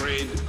afraid?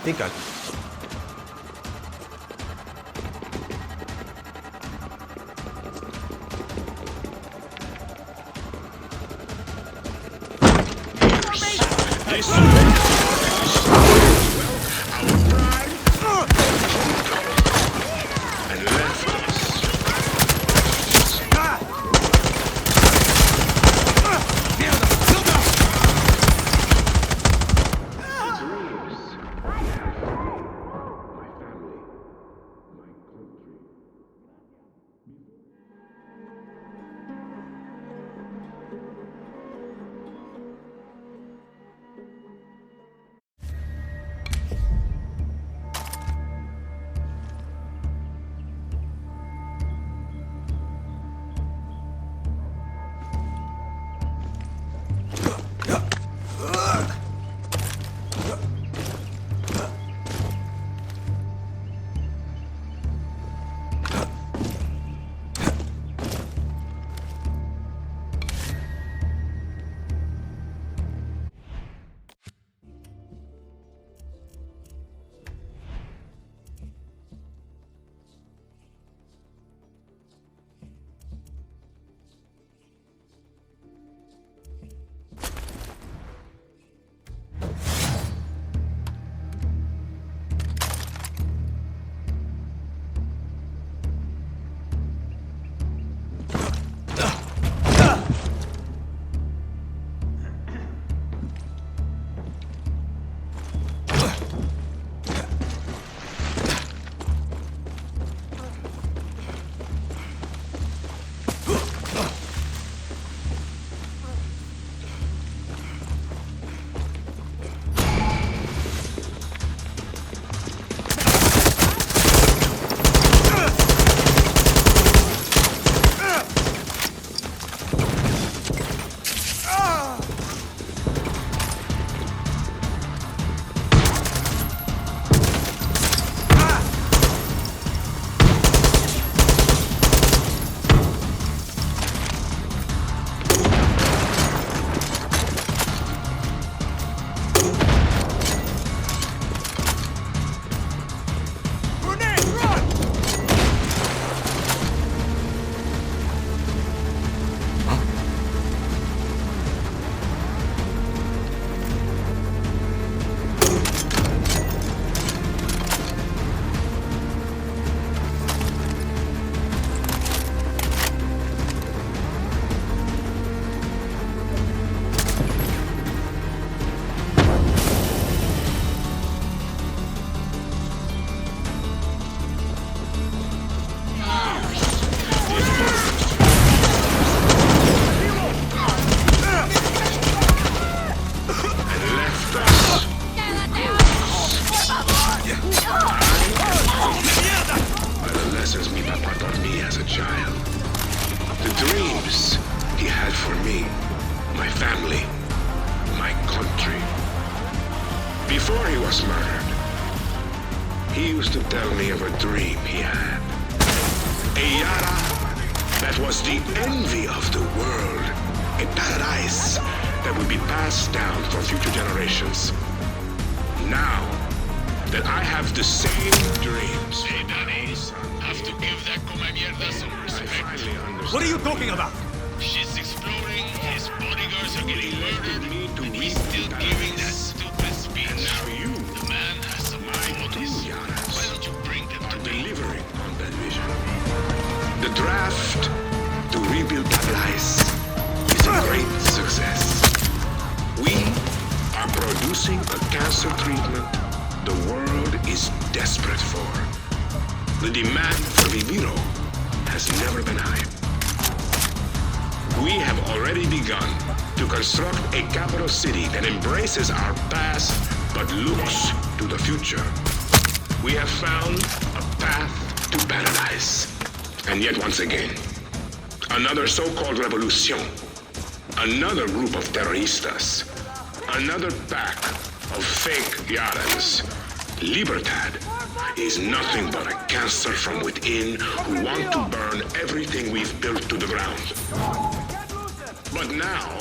Think I... Before he was murdered, he used to tell me of a dream he had. A Yara that was the envy of the world. A paradise that would be passed down for future generations. Now, that I have the same dreams. Hey, Danny, have to give that come mierda some respect. What are you talking about? She's exploring, his bodyguards are getting murdered, me to and he's reap still the giving that balance. stupid speech. And now you, The man has some my qualities. true Yaras, Why don't you bring them to are me? delivering on that vision. The draft to rebuild Paradise is a great success. We are producing a cancer treatment the world is desperate for. The demand for Viviro has never been higher. We have already begun to construct a capital city that embraces our past but looks to the future. We have found a path to paradise. And yet once again, another so-called revolution, another group of terroristas, another pack of fake Yarans, Libertad, is nothing but a cancer from within who want to burn everything we've built to the ground. But now,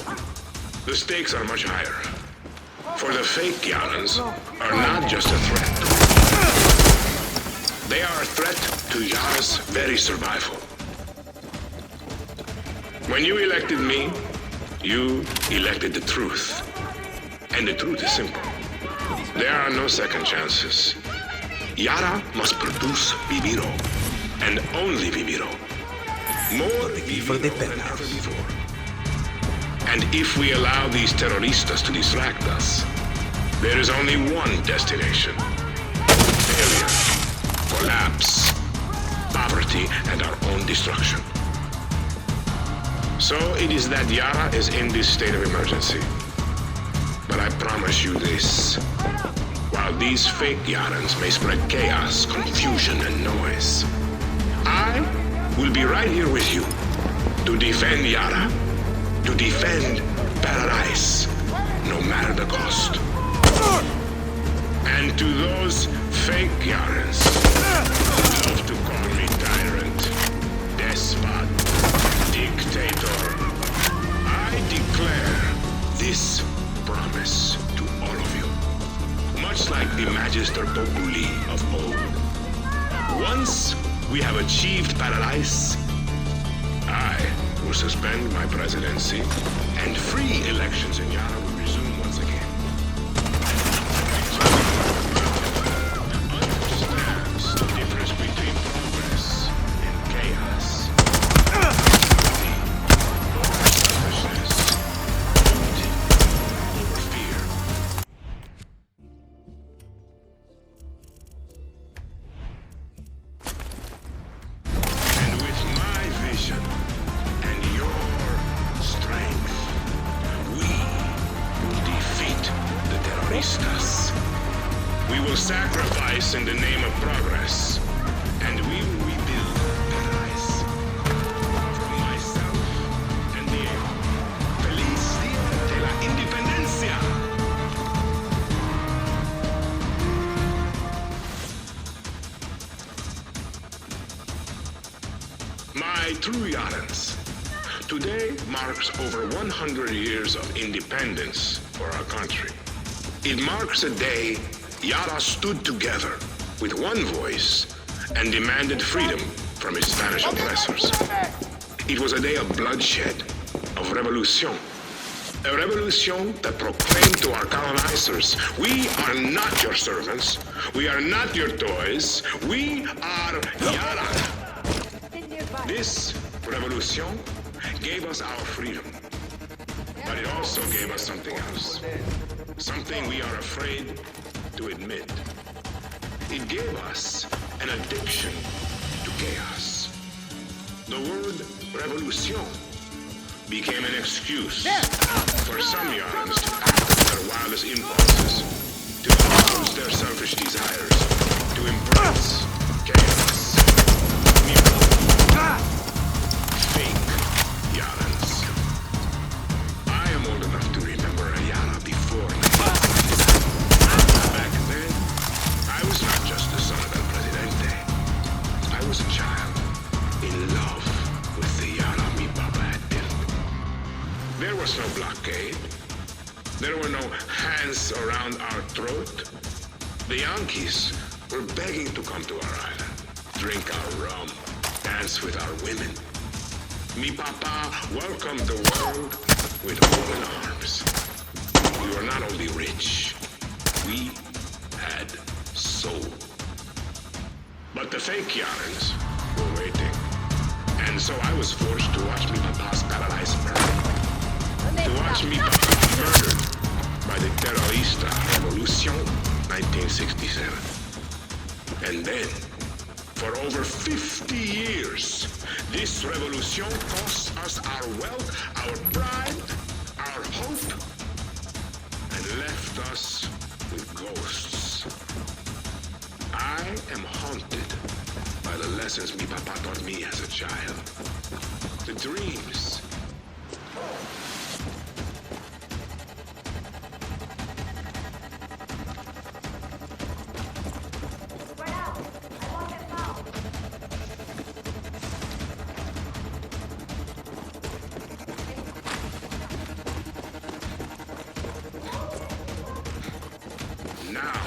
the stakes are much higher. For the fake Yarans are not just a threat to they are a threat to Yara's very survival. When you elected me, you elected the truth. And the truth is simple. There are no second chances. Yara must produce Viviro, and only Viviro. More for the Viviro than penthouse. ever before. And if we allow these terroristas to distract us, there is only one destination. Failure, collapse, poverty, and our own destruction. So it is that Yara is in this state of emergency. But I promise you this. While these fake Yarans may spread chaos, confusion, and noise, I will be right here with you to defend Yara, to defend Paradise, no matter the cost. And to those fake Yarans who love to call me tyrant, despot, dictator, I declare this promise to all of you. Much like the Magister Populi of old. Once we have achieved Paradise, I will suspend my presidency and free elections in Yara will resume once again. Understands the difference between progress and chaos. Selfishness, loyalty over fear. And with my vision and your strength, we will defeat the terroristas. We will sacrifice in the name of progress, and we will rebuild paradise. For myself and Diego. Feliz Día de la Independencia! My true Yarans, today marks over 100 years of independence for our country. It marks a day Yara stood together with one voice and demanded freedom from its Spanish oppressors. It was a day of bloodshed, of revolution. A revolution that proclaimed to our colonizers, we are not your servants, we are not your toys, we are Yara. This revolution gave us our freedom, but it also gave us something else. Something we are afraid to admit. It gave us an addiction to chaos. The word revolution became an excuse for some Yarans to act on their wildest impulses, to impose their selfish desires, to embrace chaos. Fake Yarans. I am old enough to remember a Yara before me. Back then, I was not just the son of El Presidente. I was a child in love with the Yara mi papa had built. There was no blockade. There were no hands around our throat. The Yankees were begging to come to our island, drink our rum, dance with our women. Mi papa welcomed the world with open arms. We were not only rich, we had soul. But the fake Yarans were waiting. And so I was forced to watch mi papa's paradise burn. To watch mi papa murdered by the Terrorista Revolution 1967. And then, for over 50 years, this revolution cost us our wealth, our pride, our hope, and left us with ghosts. I am haunted by the lessons mi papa taught me as a child. The dreams. Now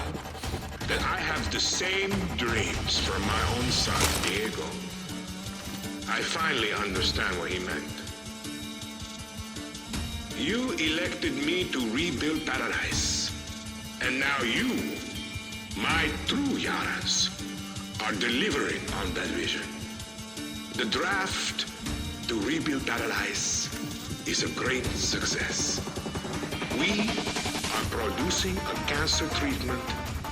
that I have the same dreams for my own son, Diego, I finally understand what he meant. You elected me to rebuild paradise. And now you, my true Yaras, are delivering on that vision. The draft to rebuild paradise is a great success. We are producing a cancer treatment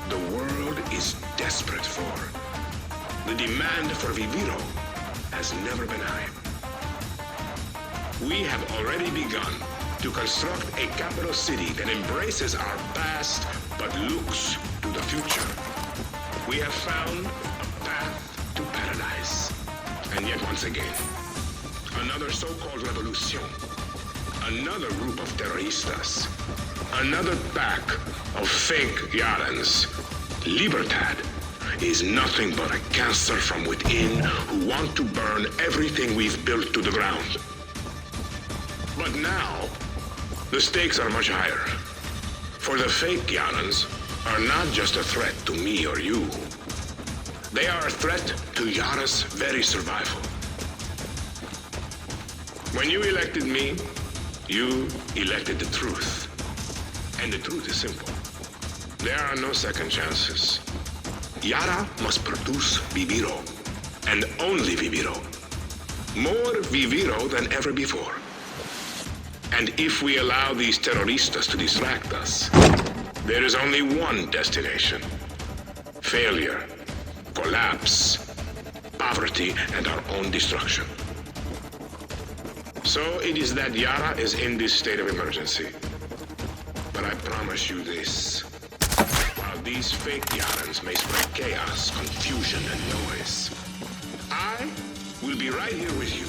the world is desperate for. The demand for Viviro has never been high. We have already begun to construct a capital city that embraces our past but looks to the future. We have found a path to paradise. And yet once again, another so-called revolution, another group of terroristas, another pack of fake Yarans. Libertad is nothing but a cancer from within who want to burn everything we've built to the ground. But now, the stakes are much higher. For the fake Yarans are not just a threat to me or you. They are a threat to Yara's very survival. When you elected me, you elected the truth. And the truth is simple. There are no second chances. Yara must produce Viviro, and only Viviro. More Viviro than ever before. And if we allow these terroristas to distract us, there is only one destination. Failure, collapse, poverty, and our own destruction. So it is that Yara is in this state of emergency. But I promise you this. While these fake Yarans may spread chaos, confusion, and noise, I will be right here with you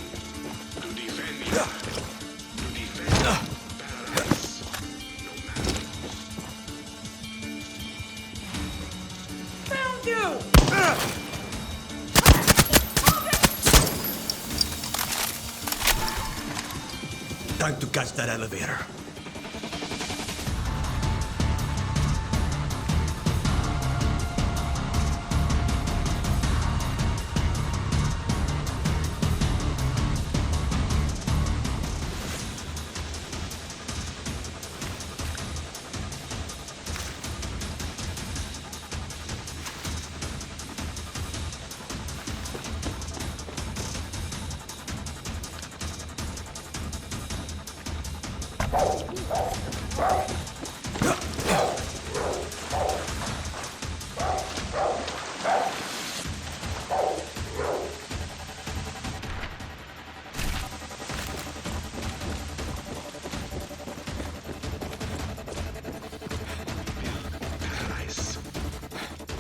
to defend Yara. To defend paradise, no matter what. Found you! Time to catch that elevator.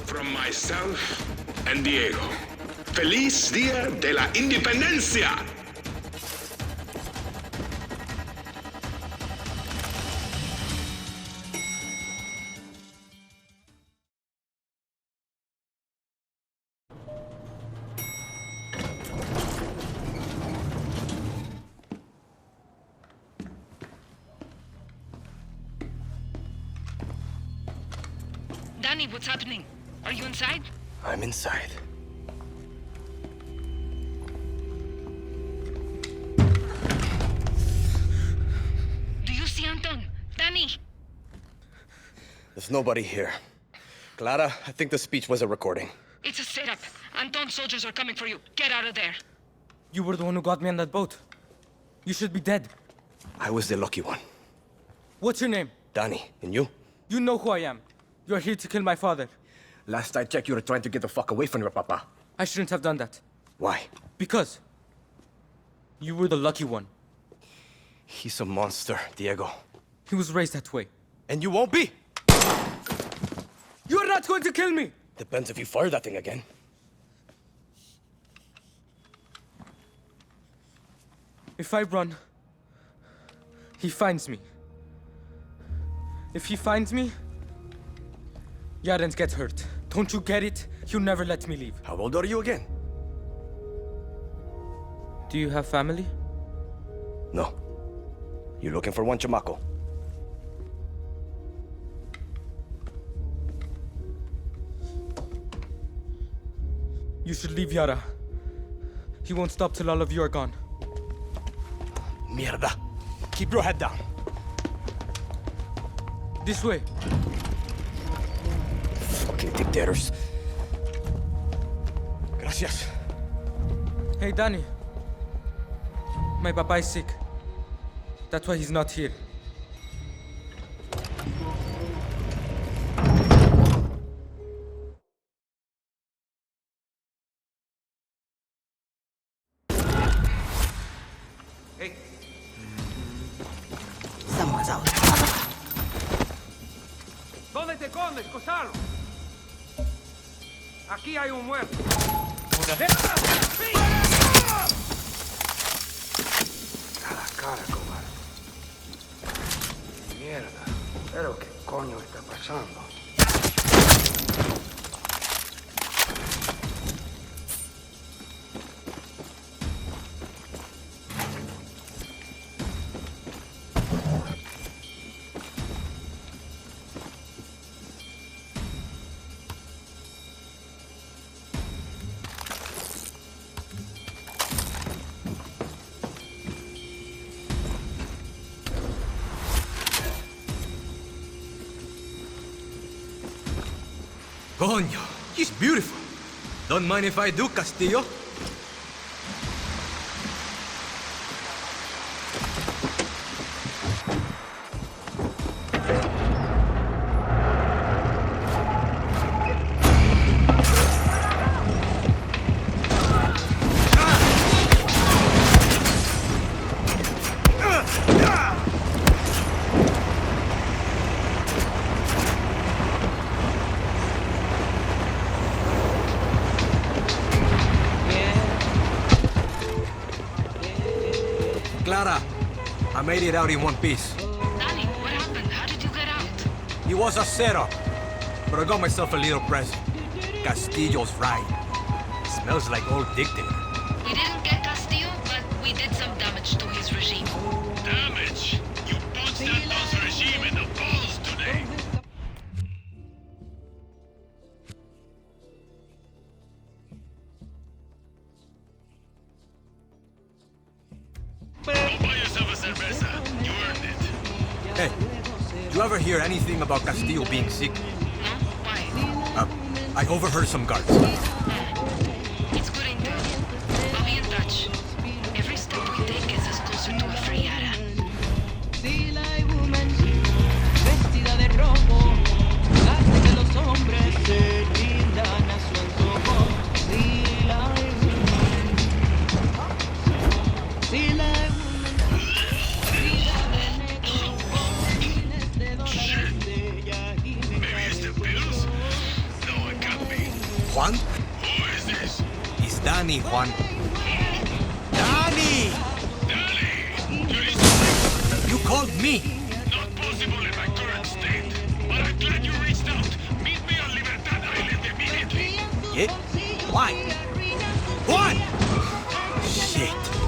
From myself and Diego. Feliz Día de la Independencia! Danny, what's happening? Are you inside? I'm inside. Do you see Anton? Danny! There's nobody here. Clara, I think the speech was a recording. It's a setup. Anton's soldiers are coming for you. Get out of there. You were the one who got me on that boat. You should be dead. I was the lucky one. What's your name? Danny, and you? You know who I am. You are here to kill my father. Last I checked, you were trying to get the fuck away from your papa. I shouldn't have done that. Why? Because you were the lucky one. He's a monster, Diego. He was raised that way. And you won't be! You're not going to kill me! Depends if you fire that thing again. If I run, he finds me. If he finds me, Yarens gets hurt. Don't you get it? You never let me leave. How old are you again? Do you have family? No. You looking for one, chamaco? You should leave Yara. He won't stop till all of you are gone. Mierda. Keep your head down. This way. Fucking dictators. Gracias. Hey, Danny. My papa is sick. That's why he's not here. Hey. Someone's out. ¿Dónde te escondes, Gonzalo? Aquí hay un muerto. A la cara, cobarde. Mierda. ¿Pero qué coño está pasando? Coño, he's beautiful. Don't mind if I do, Castillo. Clara, I made it out in one piece. Danny, what happened? How did you get out? It was a setup, but I got myself a little present. Castillo's right. Smells like old dictator. We didn't get Castillo, but we did some damage to his regime. Damage! You punched that boss regime in the balls today! Go buy yourself a cerveza. You earned it. Hey, you ever hear anything about Castillo being sick? No? Why? I overheard some guards. It's good intel. I'll be in touch. Every step we take gets us closer to a free Yara. Vestida de rojo, hace que los hombres se rindan a su antojo. Si la woman, si la woman, vida de negro, miles de dólares de ella y me Maybe it's the pills? No, it can't be. Juan? Who is this? It's Danny, Juan. Danny! Danny! You listen. You called me! Not possible in my current state. But I'm glad you reached out. Meet me on Libertad Island immediately. Yeah? Why? Juan! Shit.